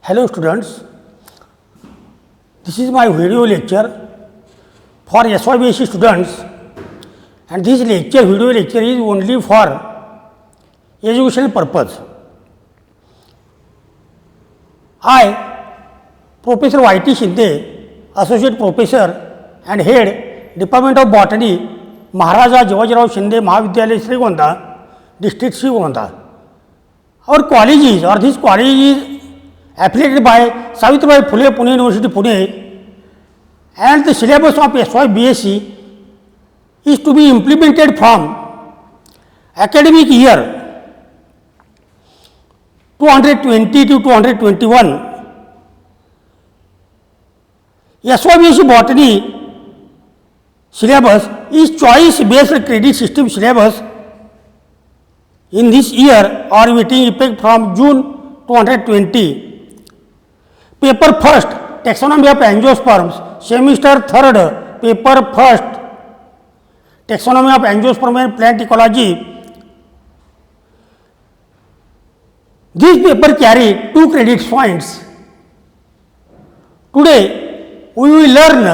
Hello students, this is my video lecture for SYBSE students, and this video lecture is only for educational purpose. I, Professor Y.T. Shinde, Associate Professor and Head, Department of Botany, Maharaja Jivajirao Shinde Mahavidyalaya Srigonda, District Srigonda. Our college this college is affiliated by Savitribai Phule Pune University Pune, and the syllabus of SYBSE is to be implemented from academic year 220 to 221. SYBSE Botany syllabus is choice based credit system syllabus in this year or taking effect from June 220. Paper first, taxonomy of angiosperms, semester third, paper first, taxonomy of angiosperm and plant ecology. This paper carry 2 credit points. Today we will learn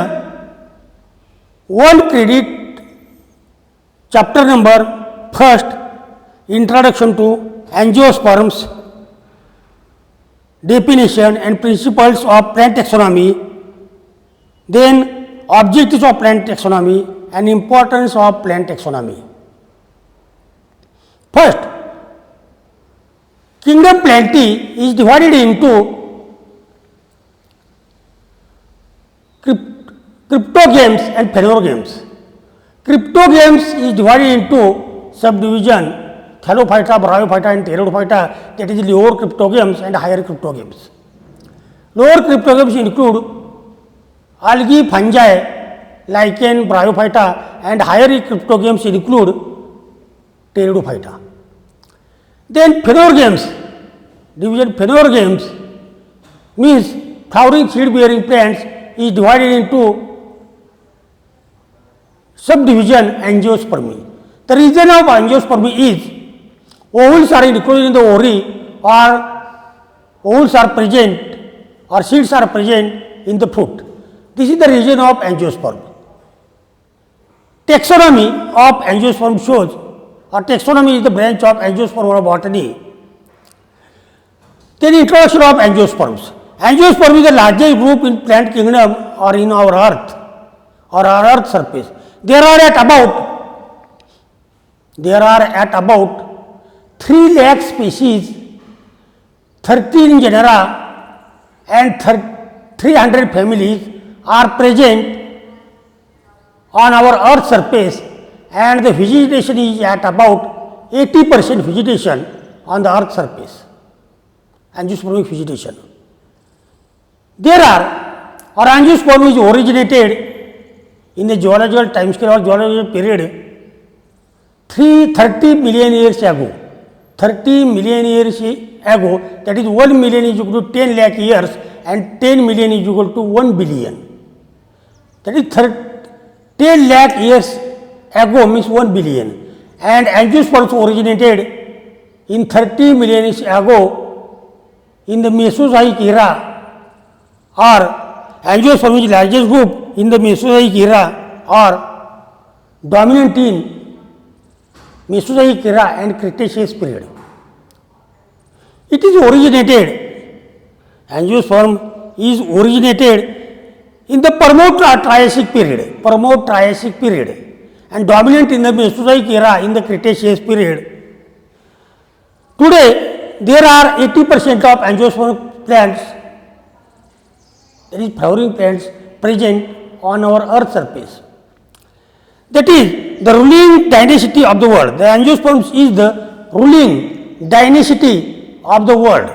1 credit chapter number first, introduction to angiosperms, definition and principles of plant taxonomy, then objectives of plant taxonomy and importance of plant taxonomy. First, kingdom Plantae is divided into cryptogames and phanerogames. Cryptogames is divided into subdivision Thallophyta, Bryophyta and Pteridophyta, that is lower cryptogames and higher cryptogames. Lower cryptogames include algae, fungi, lichen, Bryophyta, and higher cryptogames include Pteridophyta. Then phanerogames, division phanerogames means flowering seed bearing plants is divided into subdivision angiospermy. The region of angiospermy is ovules are included in the ovary, or ovules are present or seeds are present in the fruit. This is the region of angiosperm. Taxonomy of angiosperm shows, or taxonomy is the branch of angiosperm or botany. Then introduction of angiosperms. Angiosperm is the largest group in plant kingdom or in our earth or our earth surface. There are at about 3 lakh species, 13 genera and 300 families are present on our earth surface, and the vegetation is at about 80% vegetation on the earth surface, angiospermic vegetation. Angiosperm is originated in the geological timescale or geological period 30 million years ago. 30 million years ago, that is 1 million is equal to 10 lakh years and 10 million is equal to 1 billion. That is 10 lakh years ago means 1 billion, and angiosperms originated in 30 million years ago in the Mesozoic era, or angiosperm is largest group in the Mesozoic era or dominant in Mesozoic era and Cretaceous period. It is originated, angiosperm is originated in the Permo-Triassic period, and dominant in the Mesozoic era in the Cretaceous period. Today, there are 80% of angiosperm plants, that is flowering plants, present on our earth surface. That is the ruling dynasty of the world. The angiosperms is the ruling dynasty of the world.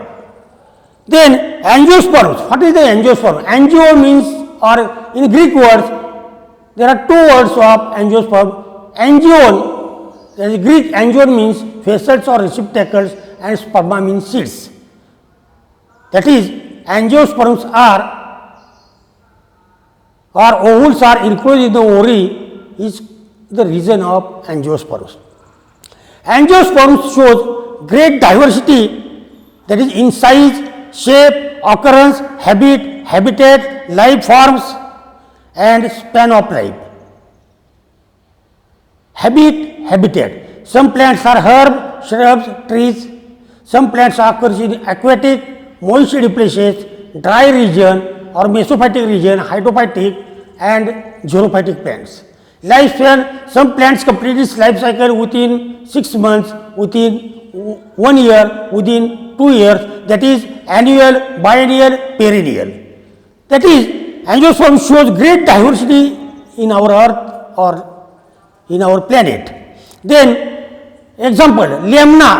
Then angiosperms, what is the angiosperm? Angio means, or in Greek words, there are 2 words of angiosperm. Angion, that is Greek angion means vessels or receptacles, and sperma means seeds. That is, angiosperms or ovules are included in the ovary is the region of angiosperms. Angiosperms shows great diversity, that is in size, shape, occurrence, habit, habitat, life forms, and span of life. Habitat. Some plants are herb, shrubs, trees. Some plants occur in aquatic, moist places, dry region or mesophytic region, hydrophytic and xerophytic plants. Lifespan, some plants complete its life cycle within 6 months, within 1 year, within 2 years, that is annual, biennial, perennial. That is, angiosperm shows great diversity in our earth or in our planet. Then, example, Lemna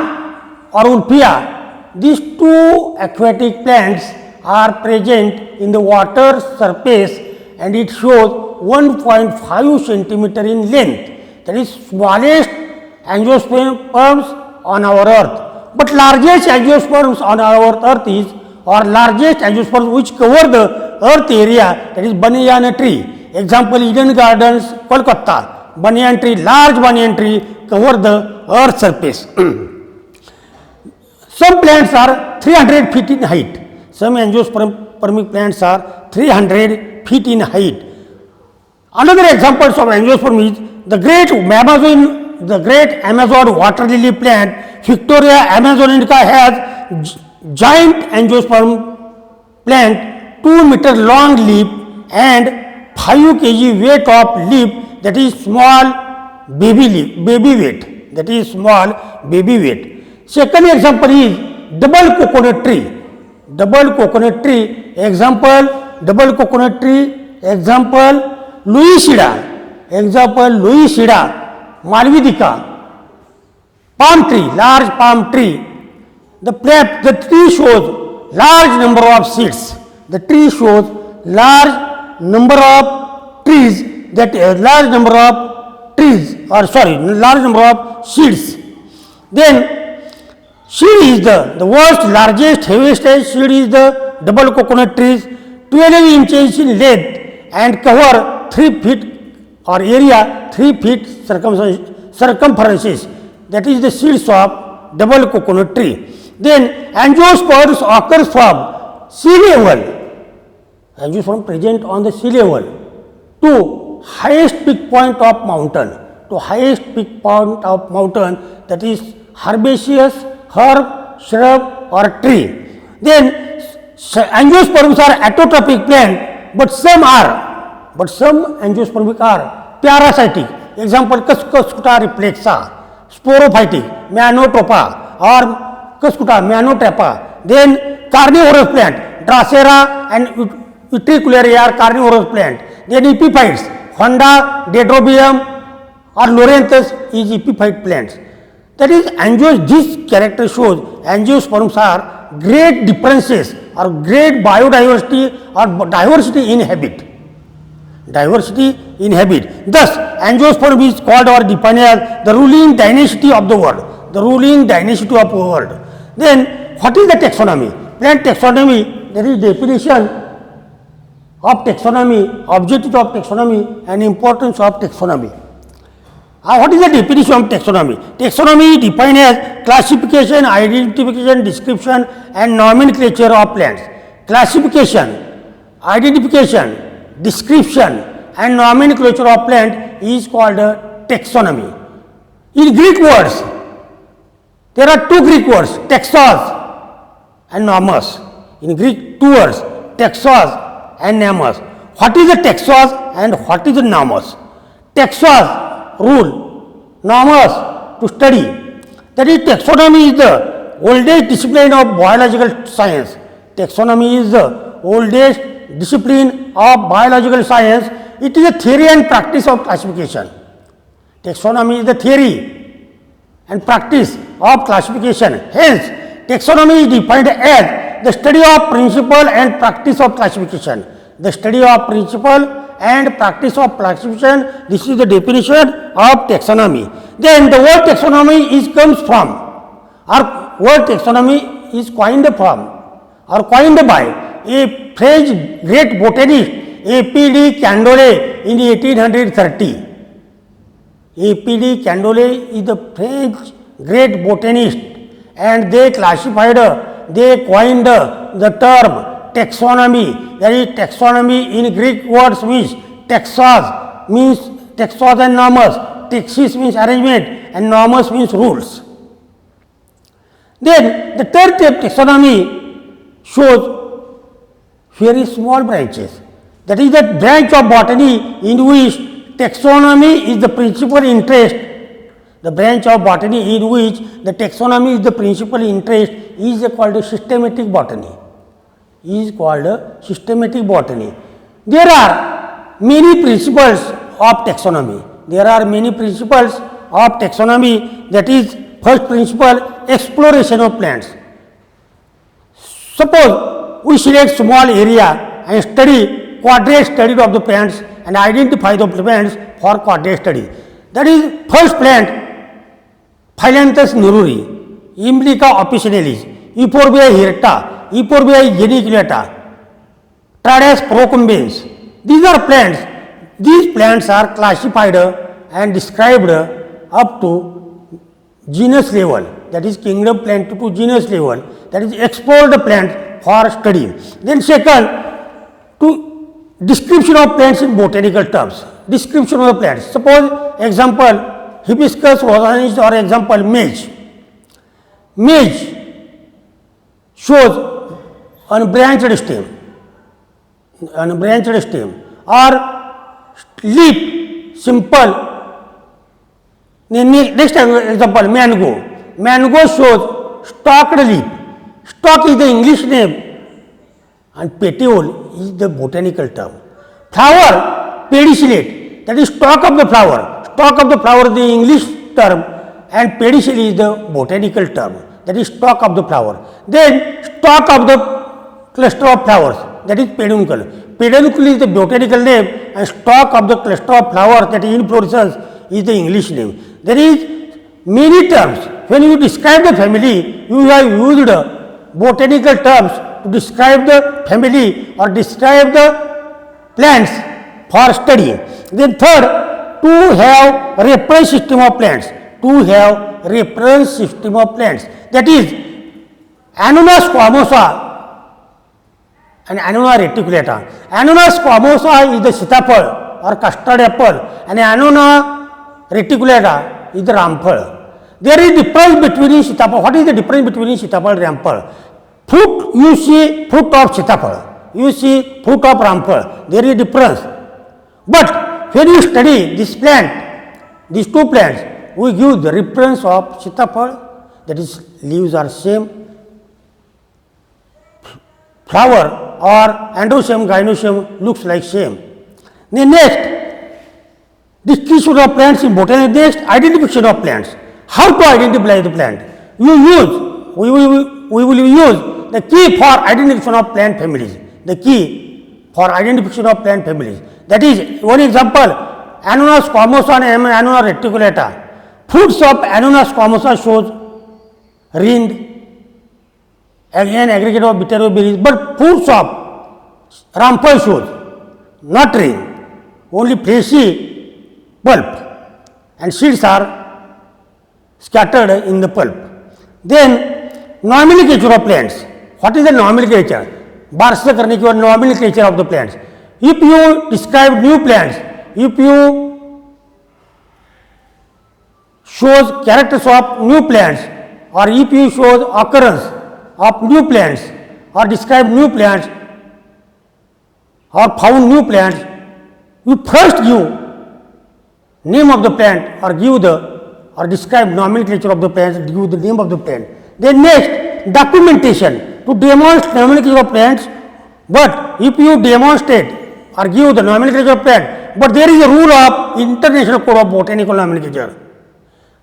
or Ulpia, these two aquatic plants are present in the water surface and it shows 1.5 centimeter in length, that is smallest angiosperms on our earth. But largest angiosperms on our earth is, or largest angiosperms which cover the earth area, that is banyan tree. Example, Eden Gardens, Kolkata, banyan tree, large banyan tree cover the earth surface. Some plants are 300 feet in height. Some angiospermic plants are 300 feet in height. Another example of angiosperm is the great Amazon water lily plant, Victoria amazonica, has giant angiosperm plant, 2 meter long leaf and 5 kg weight of leaf, that is small baby weight. That is small baby weight. Second example is double coconut tree. Double coconut tree, example double coconut tree, example Luisida, Malvidica, palm tree, large palm tree. The tree shows large number of seeds. The tree shows large number of trees, large number of seeds. Then seed is the world's largest, heaviest seed is the double coconut trees, 12 inches in length and cover 3 feet or area 3 feet circumferences. That is the seeds of double coconut tree. Then angiosperms occurs from sea level. Angiosperm present on the sea level to highest peak point of mountain. That is herbaceous, herb, shrub or tree. Then angiosperms are autotrophic plant, but some angiospermic are parasitic. Example, Cuscuta reflexa, sporophytic, Manotropa or Cuscuta Manotropa. Then carnivorous plant, Drosera and Utricularia are carnivorous plant. Then epiphytes, Honda, Dendrobium or Loranthus is epiphyte plants. That is, this character shows angiosperms are great differences or great biodiversity or diversity in habit. Thus, angiosperm is called or defined as the ruling dynasty of the world. Then, what is the taxonomy? Plant taxonomy, there is definition of taxonomy, objective of taxonomy and importance of taxonomy. What is the definition of taxonomy? Taxonomy is defined as classification, identification, description and nomenclature of plants. Classification, identification, description and nomenclature of plant is called taxonomy. In Greek words, there are two Greek words, taxos and nomos. In Greek, two words, taxos and nomos. What is the taxos and what is the nomos? Taxos, rule, nomos, to study. That is, taxonomy is the oldest discipline of biological science. Taxonomy is the oldest discipline of biological science. It is a theory and practice of classification. Taxonomy is the theory and practice of classification. Hence, taxonomy is defined as the study of principle and practice of classification. The study of principle and practice of classification, this is the definition of taxonomy. Then the word taxonomy comes from, or word taxonomy is coined by a French great botanist A.P.D. Candolle in 1830. A.P.D. Candolle is the French great botanist and they classified they coined the term taxonomy. That is, taxonomy in Greek words means taxos, means taxos and nomos. Taxis means arrangement and nomos means rules. Then the third type taxonomy shows very small branches. That is the branch of botany in which taxonomy is the principal interest. The branch of botany in which the taxonomy is the principal interest is called systematic botany. Is called systematic botany. There are many principles of taxonomy. There are many principles of taxonomy. That is, first principle, exploration of plants. Suppose we select small area and study quadrate study of the plants and identify the plants for quadrate study. That is, first plant, Phyllanthus neruri, Imbrica officinalis, Euphorbia hirta, Euphorbia geniculata, Trades procumbens. These are plants. These plants are classified and described up to genus level, that is kingdom plant to genus level, that is explore the plant for study. Then second, to description of plants in botanical terms. Description of the plants. Suppose example hibiscus rosanis or example maize. Maize shows unbranched stem or leaf simple. Next example mango. Mango shows stalked leaf. Stalk is the English name and petiole is the botanical term. Flower, pedicellate, that is stalk of the flower. Stalk of the flower is the English term and pedicel is the botanical term, that is stalk of the flower. Then stalk of the cluster of flowers, that is peduncle. Peduncle is the botanical name and stalk of the cluster of flowers, that is inflorescence, is the English name. There is many terms. When you describe the family, you have used botanical terms to describe the family or describe the plants for study. Then third, to have reference system of plants. To have reference system of plants. That is, Annona squamosa and Annona reticulata. Annona squamosa is the sitapal or custard apple and Annona reticulata is the ramphal. There is difference between sitapal. What is the difference between sitapal and ramphal? Fruit, you see fruit of sitapal, you see fruit of ramphal. There is difference. But when you study this plant, these two plants, we give the reference of sitapal, that is leaves are same, flower or androecium, gynoecium looks like same. Then next, description of plants in botany. Next, identification of plants. How to identify the plant? We will use the key for identification of plant families. The key for identification of plant families. That is, one example, Annona squamosa and Annona reticulata. Fruits of Annona squamosa shows rind, again aggregate of bitter berries, but fruits of ramphal shows not rind, only fleshy pulp, and seeds are scattered in the pulp. Then nomenclature of plants. What is the nomenclature? Barsa karne ki nomenclature of the plants. If you describe new plants, if you shows characters of new plants, or if you shows occurrence of new plants, or describe new plants, or found new plants, you first give name of the plant or give the or describe nomenclature of the plants, give the name of the plant. Then next, documentation to demonstrate nomenclature of plants. But if you demonstrate or give the nomenclature of plant, but there is a rule of International Code of Botanical Nomenclature.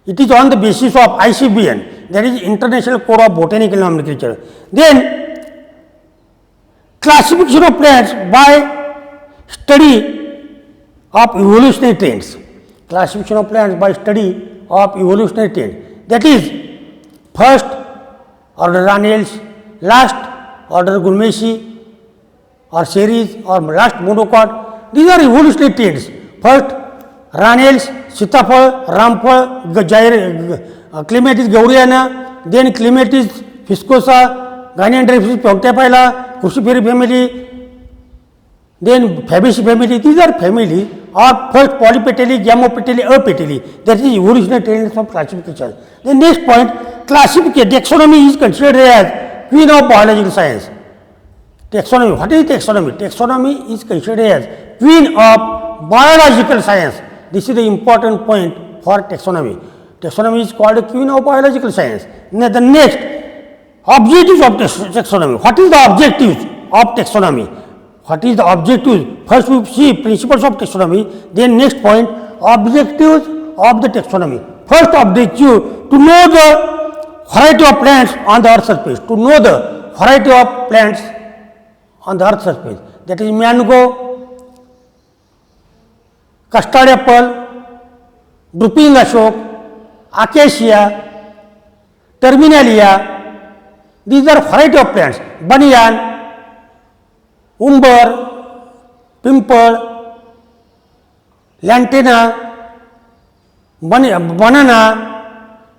It is on the basis of ICBN, that is International Code of Botanical Nomenclature. Then classification of plants by study of evolutionary trends. Classification of plants by study of evolutionary trend. That is, first order Raniels, last order Gulmesi or series or last monocot. These are evolutionary trends. First Raniels, Sitapal, Ramphal, Clematis gauriana, then Clematis viscosa, Gynandrepsis punctiphylla, Cruciferous family, then Fabaceae family. These are family or first polypetally, gamopetally, apetally. That is original tenets of classification. The next point, classification. Taxonomy is considered as queen of biological science. Taxonomy. What is taxonomy? Taxonomy is considered as queen of biological science. This is the important point for taxonomy. Taxonomy is called a queen of biological science. Now the next, objectives of taxonomy. What is the objectives of taxonomy? What is the objectives? First we see principles of taxonomy. Then next point, objectives of the taxonomy. First objective, to know the variety of plants on the earth surface. To know the variety of plants on the earth surface. That is mango, custard apple, drooping ashok, acacia, terminalia. These are variety of plants. Banyan, umber, pimple, lantana, banana,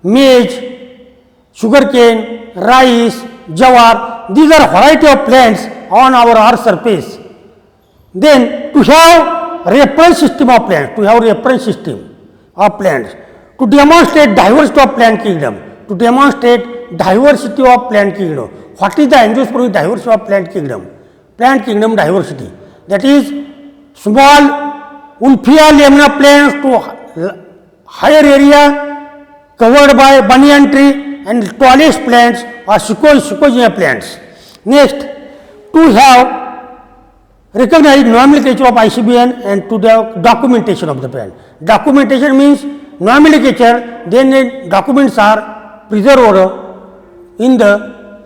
maize, sugarcane, rice, jawar. These are variety of plants on our earth surface. Then to have reference system of plants, to demonstrate diversity of plant kingdom, What is the angiospermic diversity of plant kingdom? Plant kingdom diversity, that is small Wolffia lamina plants to higher area covered by banyan tree, and tallest plants are Sequoia plants. Next, to have recognized nomenclature of ICBN and to the documentation of the plant. Documentation means nomenclature, then the documents are preserved in the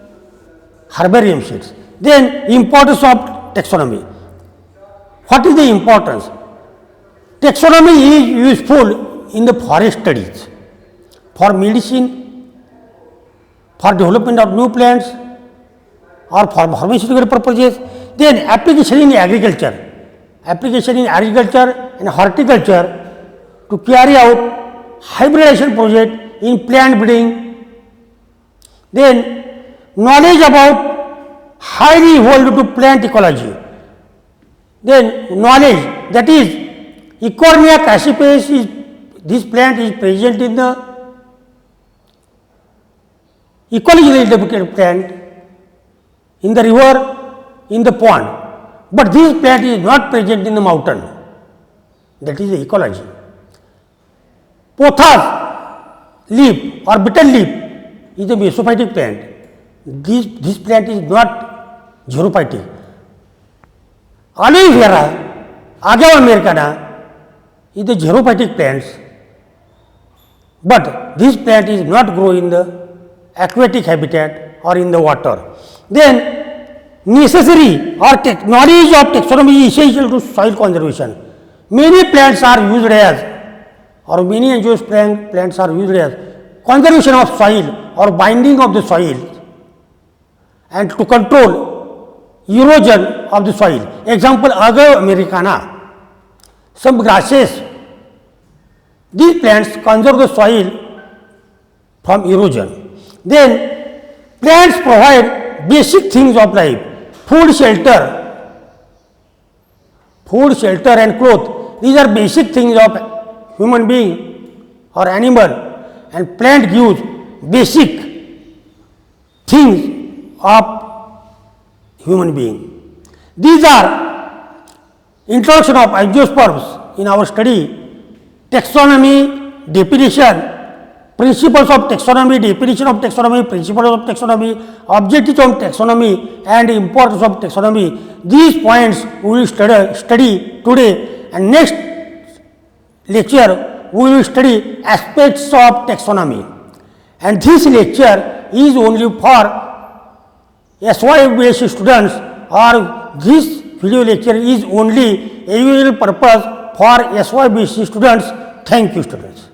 herbarium sheets. Then importance of taxonomy. What is the importance? Taxonomy is useful in the forest studies, for medicine, for development of new plants, or for pharmaceutical purposes. Then application in agriculture and horticulture, to carry out hybridization project in plant breeding. Then knowledge about highly evolved to plant ecology. Then knowledge, that is Ecornia crassipes, this plant is present in the ecologically depicted plant in the river, in the pond, but this plant is not present in the mountain. That is the ecology. Pothos leaf or betel leaf is a mesophytic plant. This plant is not xerophytic. Aloe vera, Agave americana, is the xerophytic plants, but this plant is not grow in the aquatic habitat or in the water. Then necessary or knowledge of taxonomy is essential to soil conservation. Many plants are used as, or many angiosperm plants are used as conservation of soil or binding of the soil and to control erosion of the soil. Example, Agave americana. Some grasses, these plants conserve the soil from erosion. Then plants provide basic things of life: food, shelter and cloth. These are basic things of human being or animal, and plant gives basic things of human being. These are introduction of angiosperms in our study, taxonomy, definition, principles of taxonomy, definition of taxonomy, principles of taxonomy, objectives of taxonomy, and importance of taxonomy. These points we will study today, and next lecture we will study aspects of taxonomy. And this lecture is only for SYBSc students, or this video lecture is only a usual purpose for SYBSc students. Thank you, students.